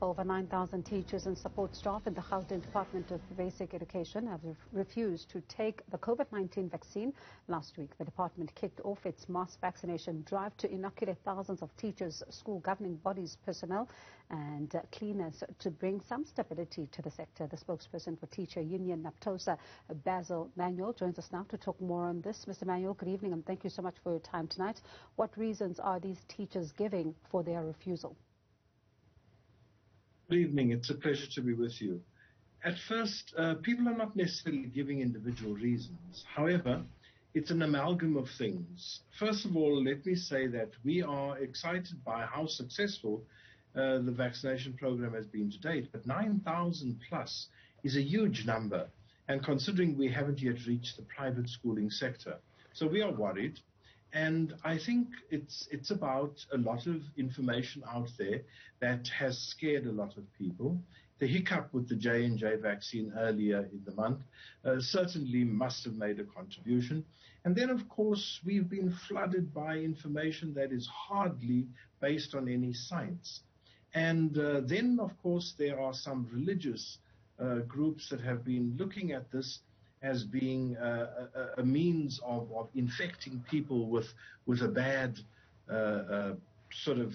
Over 9,000 teachers and support staff in the Gauteng Department of Basic Education have refused to take the COVID-19 vaccine. Last week, the department kicked off its mass vaccination drive to inoculate thousands of teachers, school governing bodies, personnel and cleaners to bring some stability to the sector. The spokesperson for Teacher Union Naptosa, Basil Manuel, joins us now to talk more on this. Mr. Manuel, good evening and thank you so much for your time tonight. What reasons are these teachers giving for their refusal? Good evening. It's a pleasure to be with you. At first, people are not necessarily giving individual reasons. However, it's an amalgam of things. First of all, let me say that we are excited by how successful the vaccination program has been to date. But 9,000 plus is a huge number, and considering we haven't yet reached the private schooling sector. So we are worried. And I think it's about a lot of information out there that has scared a lot of people. The hiccup with the J&J vaccine earlier in the month certainly must have made a contribution. And then, of course, we've been flooded by information that is hardly based on any science. And then, of course, there are some religious groups that have been looking at this as being a means of infecting people with a bad sort of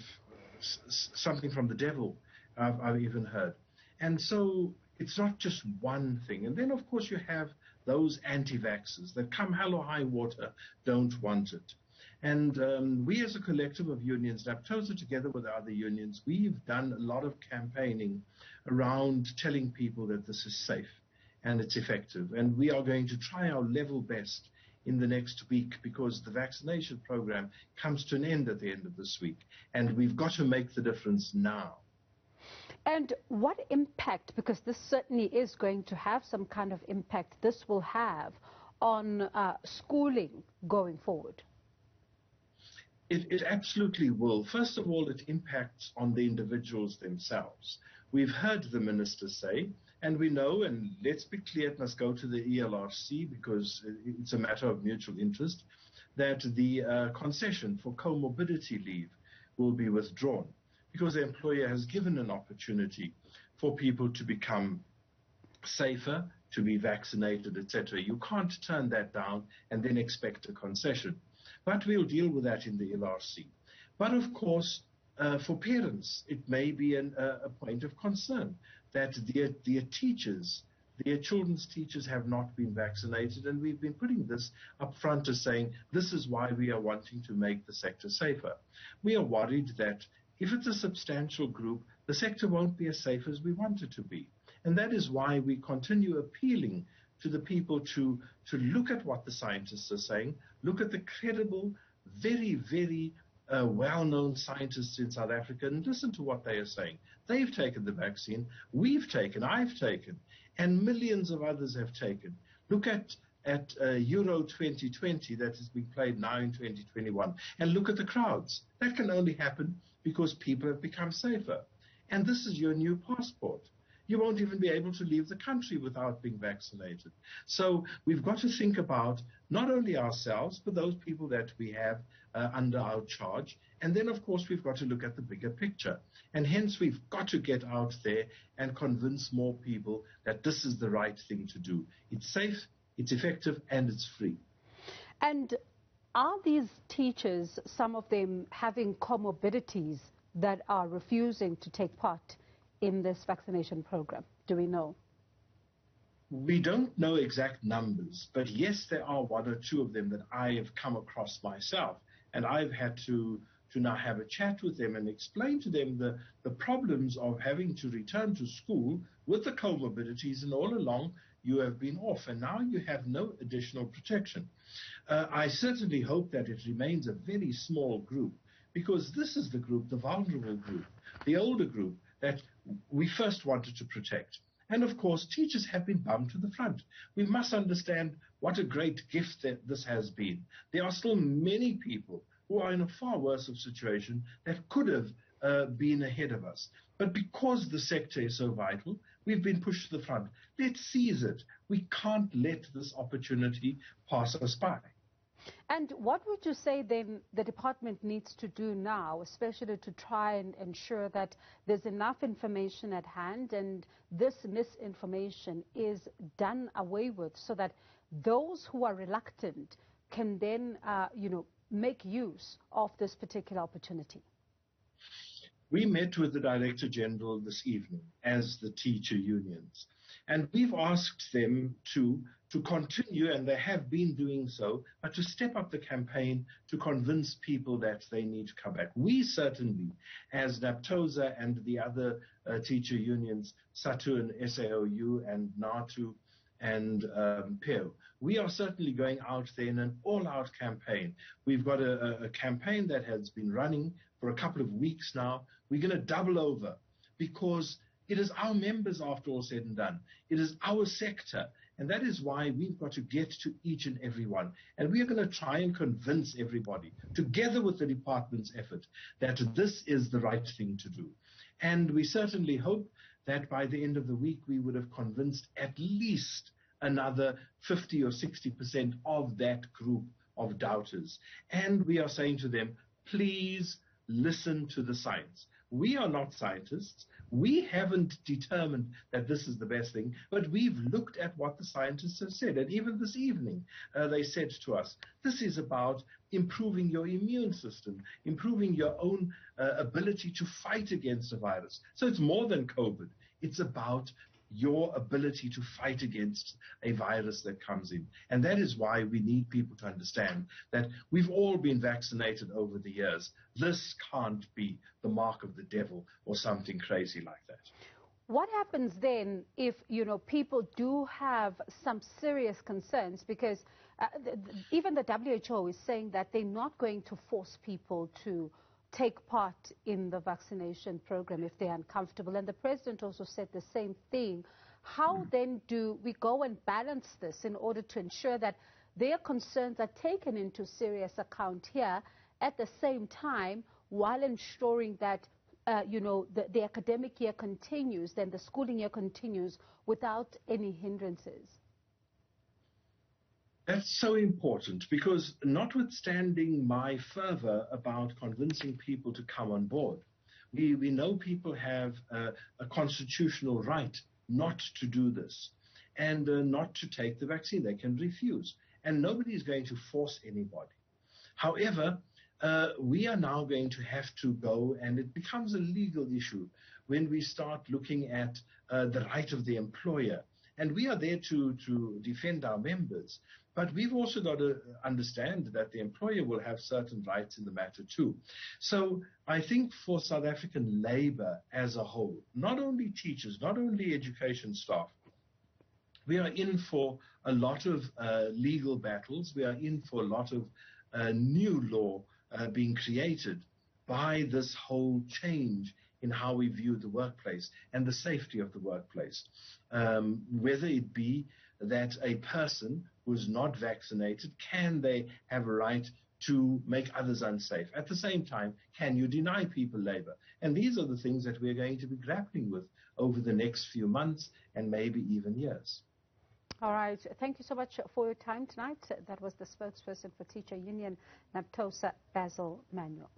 something from the devil, I've even heard. And so it's not just one thing. And then, of course, you have those anti-vaxxers that come hell or high water, don't want it. And we as a collective of unions, Naptosa together with other unions, we've done a lot of campaigning around telling people that this is safe and it's effective. And we are going to try our level best in the next week because the vaccination program comes to an end at the end of this week. And we've got to make the difference now. And what impact, because this certainly is going to have some kind of impact, this will have on schooling going forward? It absolutely will. First of all, it impacts on the individuals themselves. We've heard the minister say, and we know, and let's be clear, it must go to the ELRC because it's a matter of mutual interest, that the concession for comorbidity leave will be withdrawn because the employer has given an opportunity for people to become safer, to be vaccinated, etc. You can't turn that down and then expect a concession. But we'll deal with that in the LRC. But of course, for parents, it may be a point of concern that their teachers, their children's teachers have not been vaccinated, and we've been putting this up front as saying this is why we are wanting to make the sector safer. We are worried that if it's a substantial group, the sector won't be as safe as we want it to be. And that is why we continue appealing to the people to look at what the scientists are saying, look at the credible, very, very well-known scientists in South Africa and listen to what they are saying. They've taken the vaccine, we've taken, I've taken, and millions of others have taken. Look at Euro 2020 that is being played now in 2021 and look at the crowds. That can only happen because people have become safer. And this is your new passport. You won't even be able to leave the country without being vaccinated. So we've got to think about not only ourselves, but those people that we have under our charge. And then, of course, we've got to look at the bigger picture. And hence, we've got to get out there and convince more people that this is the right thing to do. It's safe, it's effective, and it's free. And are these teachers, some of them having comorbidities that are refusing to take part in this vaccination program? Do we know? We don't know exact numbers, but yes, there are one or two of them that I have come across myself, and I've had to now have a chat with them and explain to them the problems of having to return to school with the comorbidities, and all along you have been off, and now you have no additional protection. I certainly hope that it remains a very small group, because this is the group, the vulnerable group, the older group, that we first wanted to protect. And of course, teachers have been bumped to the front. We must understand what a great gift that this has been. There are still many people who are in a far worse of situation that could have been ahead of us. But because the sector is so vital, we've been pushed to the front. Let's seize it. We can't let this opportunity pass us by. And what would you say then the department needs to do now, especially to try and ensure that there's enough information at hand and this misinformation is done away with so that those who are reluctant can then, make use of this particular opportunity? We met with the Director General this evening as the teacher unions, and we've asked them to continue, and they have been doing so, but to step up the campaign to convince people that they need to come back. We certainly, as Naptosa and the other teacher unions, SATU and SAOU and NATU and PEO, we are certainly going out there in an all-out campaign. We've got a campaign that has been running for a couple of weeks now. We're going to double over because it is our members, after all said and done. It is our sector, and that is why we've got to get to each and every one. And we are going to try and convince everybody, together with the department's effort, that this is the right thing to do. And we certainly hope that by the end of the week we would have convinced at least another 50 or 60% of that group of doubters. And we are saying to them, please listen to the science. We are not scientists. We haven't determined that this is the best thing, but we've looked at what the scientists have said. And even this evening, they said to us, this is about improving your immune system, improving your own ability to fight against a virus. So it's more than COVID. It's about your ability to fight against a virus that comes in. And that is why we need people to understand that we've all been vaccinated over the years. This can't be the mark of the devil or something crazy like that. What happens then if, people do have some serious concerns? Because even the WHO is saying that they're not going to force people to take part in the vaccination program if they're uncomfortable. And the president also said the same thing. How then do we go and balance this in order to ensure that their concerns are taken into serious account here at the same time, while ensuring that the academic year continues, then the schooling year continues without any hindrances? That's so important because notwithstanding my fervor about convincing people to come on board, we know people have a constitutional right not to do this and not to take the vaccine. They can refuse, and nobody is going to force anybody. However, we are now going to have to go, and it becomes a legal issue when we start looking at the right of the employer. And we are there to defend our members. But we've also got to understand that the employer will have certain rights in the matter too. So I think for South African labor as a whole, not only teachers, not only education staff, we are in for a lot of legal battles. We are in for a lot of new law being created by this whole change in how we view the workplace and the safety of the workplace. Whether it be that a person who is not vaccinated, can they have a right to make others unsafe? At the same time, can you deny people labor? And these are the things that we're going to be grappling with over the next few months and maybe even years. All right. Thank you so much for your time tonight. That was the spokesperson for Teacher Union, Naptosa, Basil Manuel.